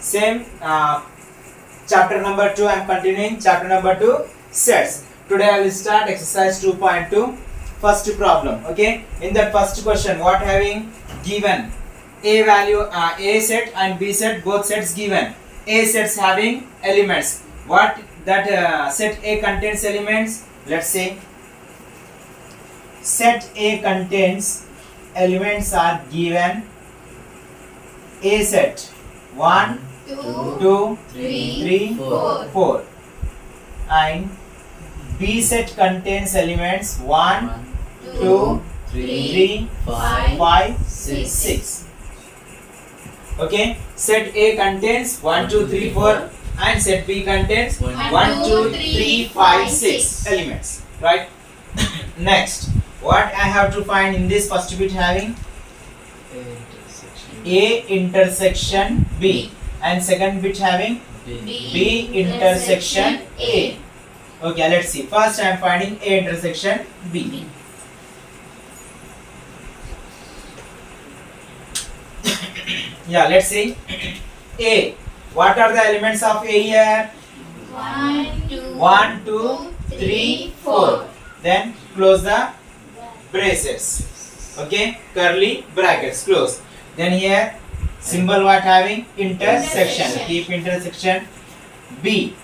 Same chapter number 2. I am continuing chapter number 2, sets. Today I will start exercise 2.2. First problem. Okay. In that first question, what having given a value, a set and b set, both sets given. A sets having elements. What that set A contains elements? Let's say set A contains elements are given. A set 1, 2, 3, 4, and B set contains elements 1, 2, 3, 5, 6. Okay, set A contains 1, 2, 3, 4, and set B contains 1, 2, 3, 5, 6 elements. Right? Next, what I have to find in this first bit having A intersection B, and second bit having B intersection A. Okay, let's see. First I am finding A intersection B. Yeah, let's see. A. What are the elements of A here? 1, 2, 3, 4. Then close the braces. Okay, curly brackets close. Then here symbol what having intersection. Keep intersection. B.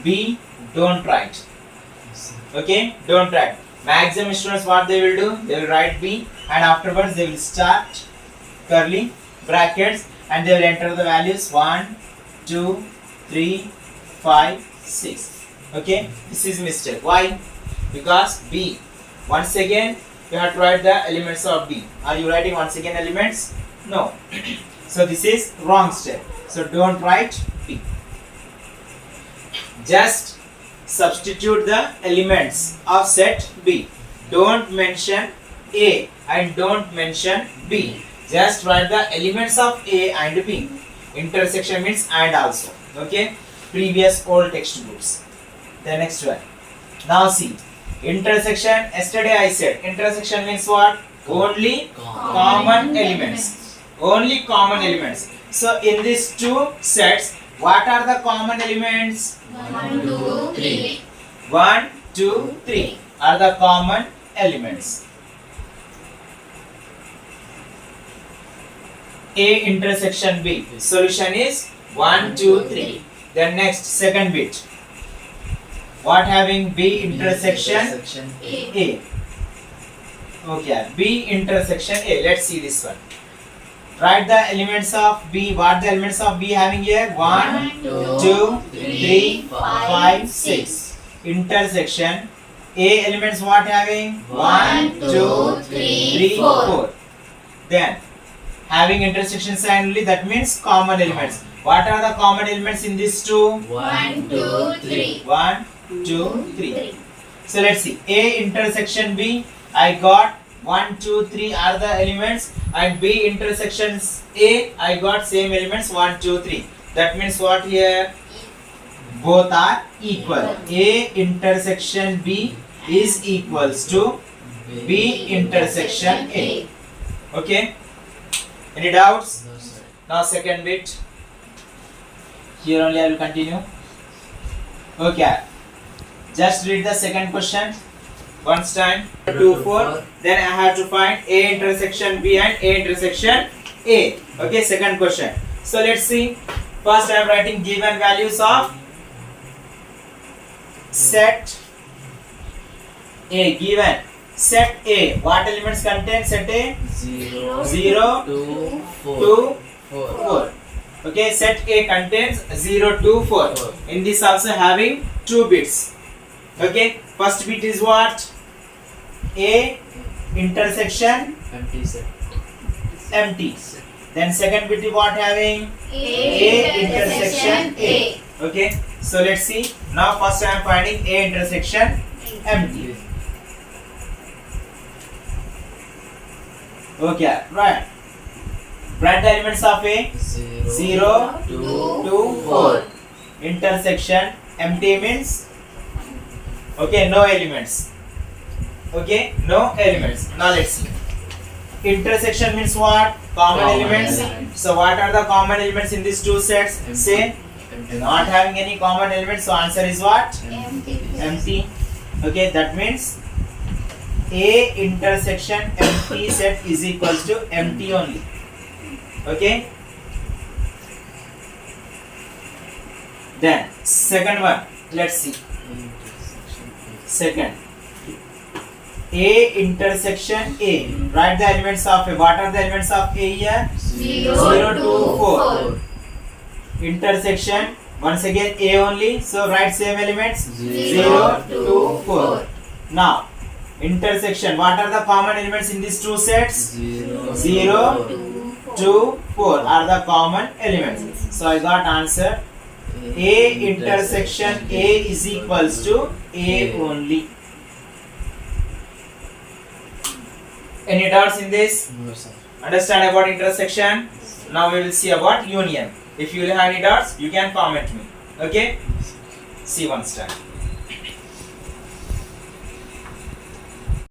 B don't write. Okay, don't write. Maximum students what they will do? They will write B and afterwards they will start curly brackets and they will enter the values 1, 2, 3, 5, 6. Okay, this is mistake. Why? Because B. Once again you have to write the elements of B. Are you writing once again elements? No. So this is wrong step. So don't write B. Just substitute the elements of set B. Don't mention A and don't mention B. Just write the elements of A and B. Intersection means and also. Okay. Previous old textbooks. The next one. Now see. Intersection. Yesterday I said intersection means what? Only common elements. Only common elements. So in these two sets, what are the common elements? 1, 2, 3. 1, 2, 3 are the common elements. A intersection B. Solution is 1, 2, 3. Then next second bit. What having B intersection A. Okay, B intersection A. Let's see this one. Write the elements of B. What the elements of B having here? 1, 2, 3, 5, 6. Intersection A elements what having? 1, 2, 3, 4. Then having intersection sign only, that means common elements. What are the common elements in these two? 1, 2, 3. 1, 2, 3. So let's see. A intersection B. I got 1, 2, 3 are the elements, and B intersections A. I got same elements 1, 2, 3. That means what here? Both are equal. A intersection B is equals to B intersection A. Okay. Any doubts? No, sir. Now second bit. Here only I will continue. Okay. Just read the second question. Once time 2, 4. Then I have to find A intersection B and A intersection A. Okay. Second question. So let's see. First I am writing given values of set A. Given set A. What elements contain set A? 0, 2, 2, 4. 4. Okay, set A contains 0, 2, 4. In this also having 2 bits. Okay, first bit is what? A intersection Empty set. empty. Then second bit is what having? A intersection A. Okay, so let's see. Now first I am finding A intersection empty. Okay, right. Write the elements of A. 0, 2, 4. Intersection empty means okay, no elements. Okay, no elements. Now let's see. Intersection means what? common Common elements. elements. So what are the common elements in these two sets? Empty. Say not having any common elements. So answer is what? Empty. Empty. Okay, that means A intersection empty set is equals to empty only. Okay. Then second one, let's see. Second, A intersection A. Write the elements of A. What are the elements of A here? 0, 2, 4. Intersection, once again A only. So write same elements. 0, 2, 4. Now, intersection. What are the common elements in these two sets? 0, 2, 4 are the common elements. So I got answer. A intersection A is equals to A only. Any doubts in this? No, sir. Understand about intersection? Now we will see about union. If you have any doubts, you can comment me. Okay? See once time.